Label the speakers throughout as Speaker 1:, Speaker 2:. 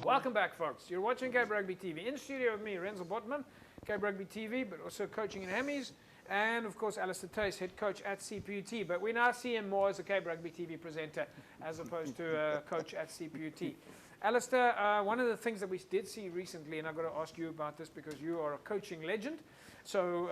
Speaker 1: Welcome back, folks. You're watching Cape Rugby TV. In studio with me, Renzel Botman, Cape Rugby TV, but also coaching in Hammies. And, of course, Alastair, head coach at CPUT. But we now see him more as a Cape Rugby TV presenter as opposed to a coach at CPUT. Alastair, one of the things that we did see recently, and I've got to ask you about this because you are a coaching legend. So,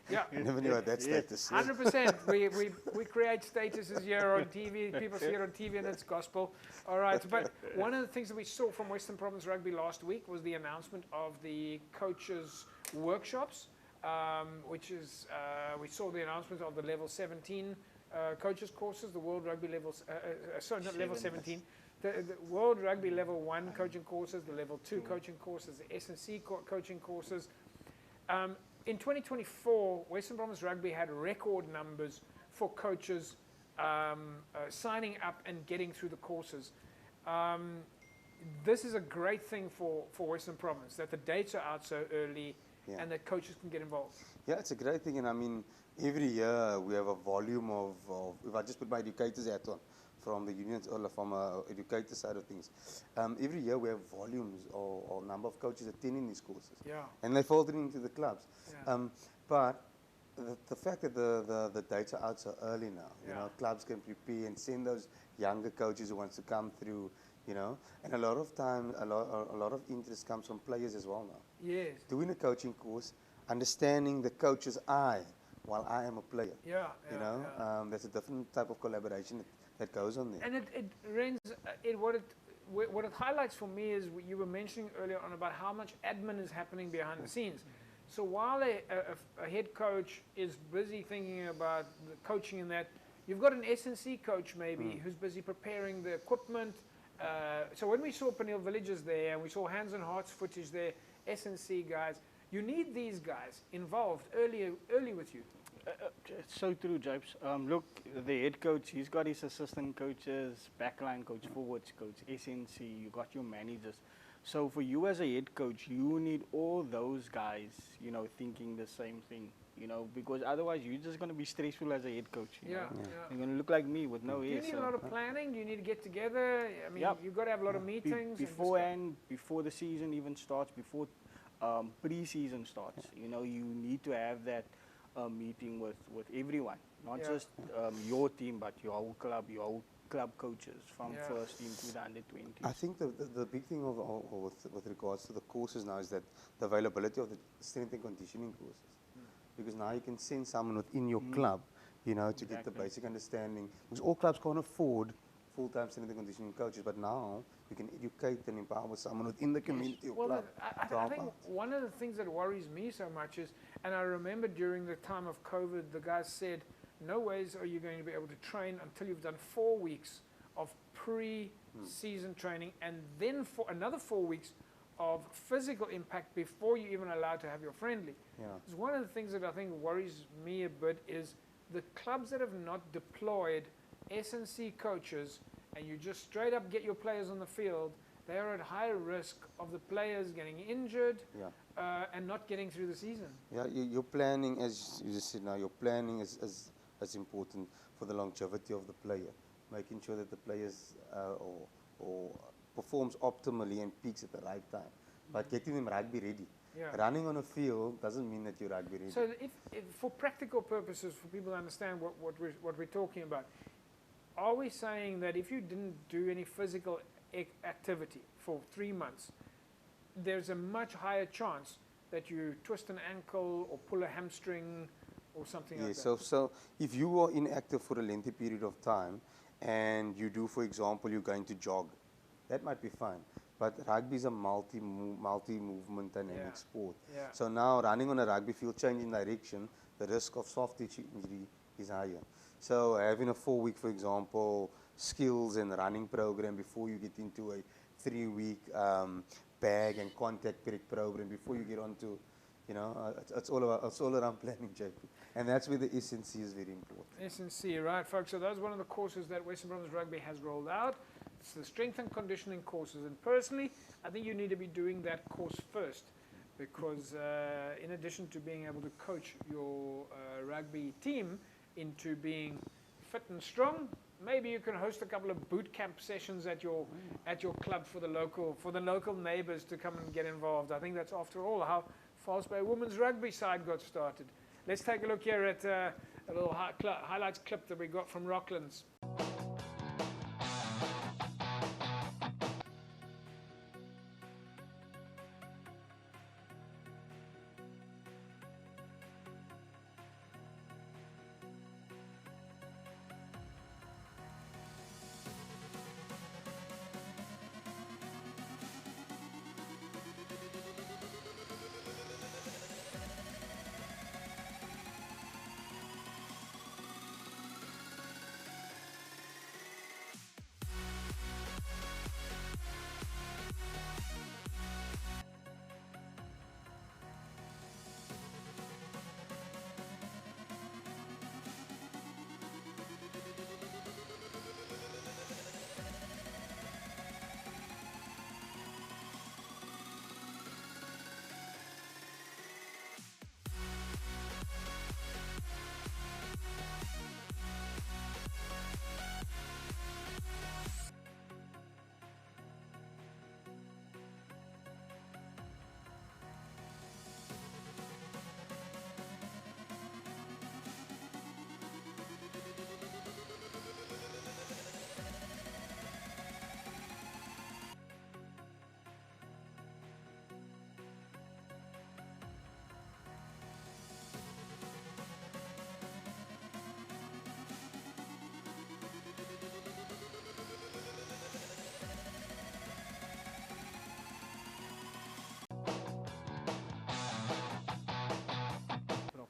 Speaker 1: yeah.
Speaker 2: You never knew that status.
Speaker 1: 100%. We create statuses here on TV. People see it on TV and it's gospel. All right. But one of the things that we saw from Western Province Rugby last week was the announcement of the coaches' workshops, which is, we saw the announcement of the level 17 coaches courses, the World Rugby levels, sorry, not level 17. The World Rugby Level 1 coaching courses, the Level 2 coaching courses, the S&C coaching courses. In 2024, Western Province Rugby had record numbers for coaches signing up and getting through the courses. This is a great thing for Western Province, that the dates are out so early and that coaches can get involved.
Speaker 2: Yeah, it's a great thing. And I mean, every year we have a volume of if I just put my educator's hat on, from the unions or from an educator side of things. Every year we have volumes or number of coaches attending these courses.
Speaker 1: Yeah.
Speaker 2: And they're filtering into the clubs.
Speaker 1: Yeah.
Speaker 2: But the fact that the dates are out so early now, you know, clubs can prepare and send those younger coaches who wants to come through, you know, and a lot of time, a lot of interest comes from players as well now.
Speaker 1: Yes.
Speaker 2: Doing a coaching course, understanding the coach's eye while I am a player.
Speaker 1: Yeah.
Speaker 2: You know, there's a different type of collaboration that goes on there.
Speaker 1: And what it highlights for me is what you were mentioning earlier on about how much admin is happening behind the scenes. So while a head coach is busy thinking about the coaching and that, you've got an S&C coach maybe who's busy preparing the equipment. So when we saw Peniel Villages there and we saw Hands and Hearts footage there, S&C guys, you need these guys involved early with you.
Speaker 3: It's so true, Japes. Look, the head coach, he's got his assistant coaches, backline coach, forwards coach, SNC, you got your managers. So for you as a head coach, you need all those guys, you know, thinking the same thing, you know, because otherwise you're just going to be stressful as a head coach. You know? You're going to look like me with no hair.
Speaker 1: Do you need a lot of planning? Do you need to get together? I mean, you've got to have a lot of meetings.
Speaker 3: Beforehand, before the season even starts, before pre-season starts, you know, you need to have that meeting with everyone, not just your team, but your whole club coaches from first team to the under 20.
Speaker 2: I think the big thing with regards to the courses now is that the availability of the strength and conditioning courses, because now you can send someone within your club, you know, to get the basic understanding, because all clubs can't afford full-time strength and conditioning coaches, but now you can educate and empower someone within the community or club.
Speaker 1: I think one of the things that worries me so much is, and I remember during the time of COVID, the guys said, no ways are you going to be able to train until you've done 4 weeks of pre-season training and then for another 4 weeks of physical impact before you're even allowed to have your friendly. Because one of the things that I think worries me a bit is the clubs that have not deployed S&C coaches and you just straight up get your players on the field, they are at high risk of the players getting injured and not getting through the season. Yeah,
Speaker 2: your planning, as you just said now, your planning is important for the longevity of the player, making sure that the players or performs optimally and peaks at the right time, but getting them rugby ready. Running on a field doesn't mean that you're rugby ready.
Speaker 1: So if for practical purposes, for people to understand what we're talking about, are we saying that if you didn't do any physical activity for 3 months, there's a much higher chance that you twist an ankle or pull a hamstring or something like that?
Speaker 2: So if you are inactive for a lengthy period of time and you do, for example, you're going to jog, that might be fine. But rugby is a multi-movement dynamic sport. So now running on a rugby field, changing direction, the risk of soft tissue injury is higher. So having a 4-week, for example, skills and running program before you get into a 3-week bag and contact period program before you get onto, you know, it's all around planning, JP. And that's where the S&C is very important.
Speaker 1: S&C, right, folks. So that's one of the courses that Western Province Rugby has rolled out. It's the strength and conditioning courses. And personally, I think you need to be doing that course first because in addition to being able to coach your rugby team into being fit and strong, maybe you can host a couple of boot camp sessions at your club for the local neighbours to come and get involved. I think that's, after all, how False Bay women's rugby side got started. Let's take a look here at a little highlights clip that we got from Rocklands.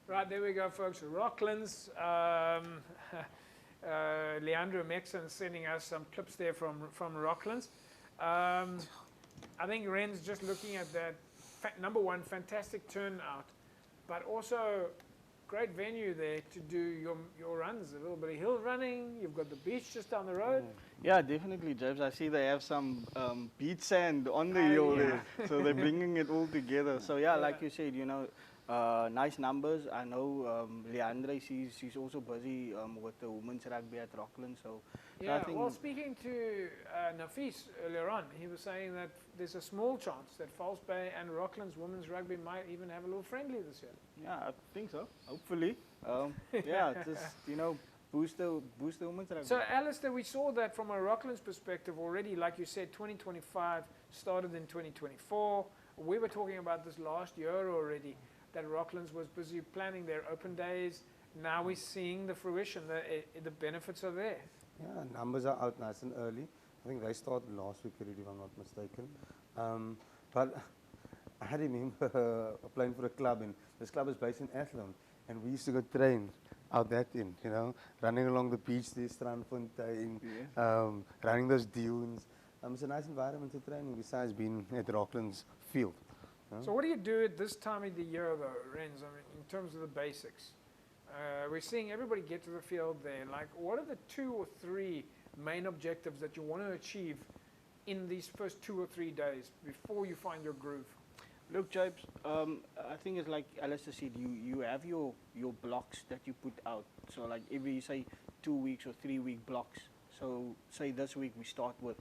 Speaker 1: Right, there we go, folks. Rocklands. Leandro Mexon sending us some clips there from Rocklands. I think Ren's just looking at that. Number one, fantastic turnout, but also great venue there to do your runs. A little bit of hill running. You've got the beach just down the road.
Speaker 3: Yeah, definitely, James. I see they have some beach sand on the hill there, so they're bringing it all together. So yeah, like you said, you know, nice numbers. I know Leandre, she's also busy with the women's rugby at Rockland. So
Speaker 1: yeah,
Speaker 3: I think
Speaker 1: well, speaking to Nafis earlier on, he was saying that there's a small chance that False Bay and Rockland's women's rugby might even have a little friendly this year.
Speaker 3: Yeah, I think so. Hopefully, yeah, just boost the women's rugby.
Speaker 1: So Alastair, we saw that from a Rockland's perspective already. Like you said, 2025 started in 2024. We were talking about this last year already, that Rocklands was busy planning their open days. Now we're seeing the fruition, the benefits are there.
Speaker 2: Yeah, numbers are out nice and early. I think they started last week already, if I'm not mistaken. But I remember playing for a club, and this club is based in Athlone, and we used to go train out that end, you know, running along the beach there, Strandfontein, running those dunes. It's a nice environment to train besides being at Rocklands field.
Speaker 1: So what do you do at this time of the year, though, Renz, I mean, in terms of the basics? We're seeing everybody get to the field there. Like, what are the 2 or 3 main objectives that you want to achieve in these first 2 or 3 days before you find your groove?
Speaker 3: Look, Jobs, I think it's like Alastair said, you have your blocks that you put out. So like every, say, 2 weeks or 3 week blocks. So say this week we start with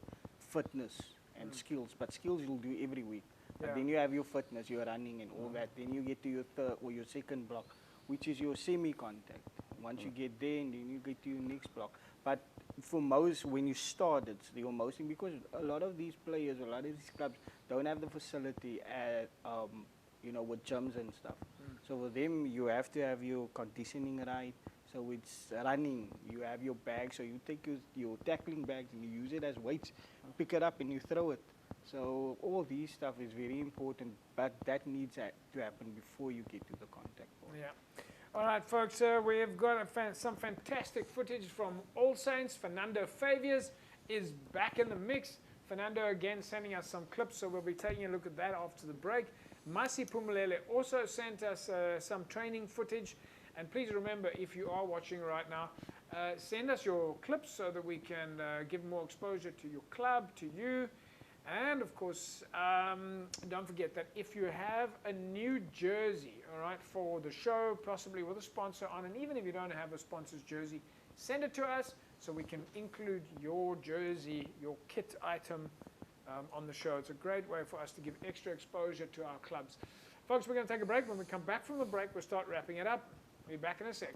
Speaker 3: fitness and skills, but skills you'll do every week. But then you have your fitness, your running and all that. Then you get to your third or your second block, which is your semi-contact. Once you get there, and then you get to your next block. But for most, when you start, it's your most thing, because a lot of these players, a lot of these clubs don't have the facility at, with gyms and stuff. So for them, you have to have your conditioning right. So it's running. You have your bag, so you take your tackling bags and you use it as weights. Pick it up and you throw it. So all these stuff is very important, but that needs to happen before you get to the contact point.
Speaker 1: Yeah. All right, folks, we've got some fantastic footage from All Saints. Fernando Faviers is back in the mix. Fernando again sending us some clips, so we'll be taking a look at that after the break. Masi Pumelele also sent us some training footage. And please remember, if you are watching right now, send us your clips so that we can give more exposure to your club, to you. And of course, don't forget that if you have a new jersey, all right, for the show, possibly with a sponsor on, and even if you don't have a sponsor's jersey, send it to us. so we can include your jersey, your kit item on the show. It's a great way for us to give extra exposure to our clubs. Folks, we're going to take a break. When we come back from the break, we'll start wrapping it up. We'll be back in a sec.